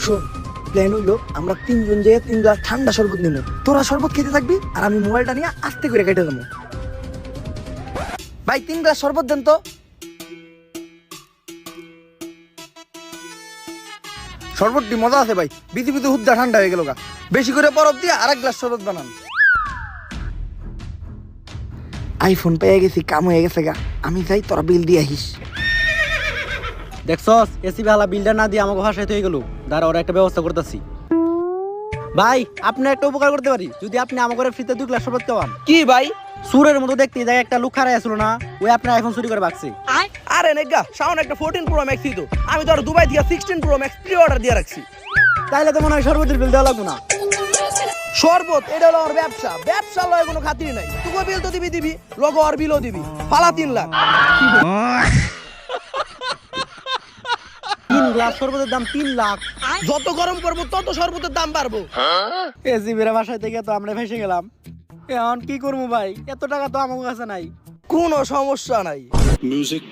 শোন, প্ল্যান হইলো আমরা তিনজন যেয়ে 3 গ্লাস ঠান্ডা শরবত নিব। তোরা শরবত খেতে থাকবি আর আমি মোবাইলটা নিয়ে আস্তে করে কেটে দেবো। ভাই 3 গ্লাস শরবত দেন তো। শরবতটি মজা আছে ভাই, বিধি বিধি হুদ্দা ঠান্ডা হয়ে গেল গা। বেশি করে বরফ দিয়ে আরেক গ্লাস শরবত বানান। আইফোন পেয়ে গেছি, কাম হয়ে গেছে গা। আমি যাই, তোরা বিল দিয়ে আহিস। দেখছস এসি বেলা বিলটা না দিয়ে আমাকে ভাষায় হয়ে গেল। দাঁড়া, ওরা একটা ব্যবস্থা করতেছি। ভাই আপনি একটা উপকার করতে পারি, যদি আপনি আমার ঘরে ফ্রিতে 2 গ্লাস শরবত খাওয়ান। কি ভাই? সুরের মতো দেখতে যায় একটা লোক খারাই আসলো না, ওই আপনার আইফোন চুরি করে ভাগছে। আরে নেগা, সামনে একটা 14 প্রো ম্যাক্স তো, আমি তো আর দুবাই থেকে 16 প্রো ম্যাক্স প্রি অর্ডার দিয়ে রাখছি। তাইলে তো মনে হয় শরবতের বিল দেওয়া লাগবে না। শরবত এটা হলো আমার ব্যবসা, ব্যবসা লয় কোনো খাতির নাই। তুই বিল তো দিবি, লগো আর বিলও দিবি, ফালা 3 লাখ। 3 গ্লাস শরবতের দাম 3 লাখ। যত গরম পড়বো তত শরবতের দাম বাড়বো। এসি বেড়া বাসায় থেকে তো আমরা ভেসে গেলাম। এখন কি করবো ভাই, এত টাকা তো আমার কাছে নাই। কোনো সমস্যা নাই। Music.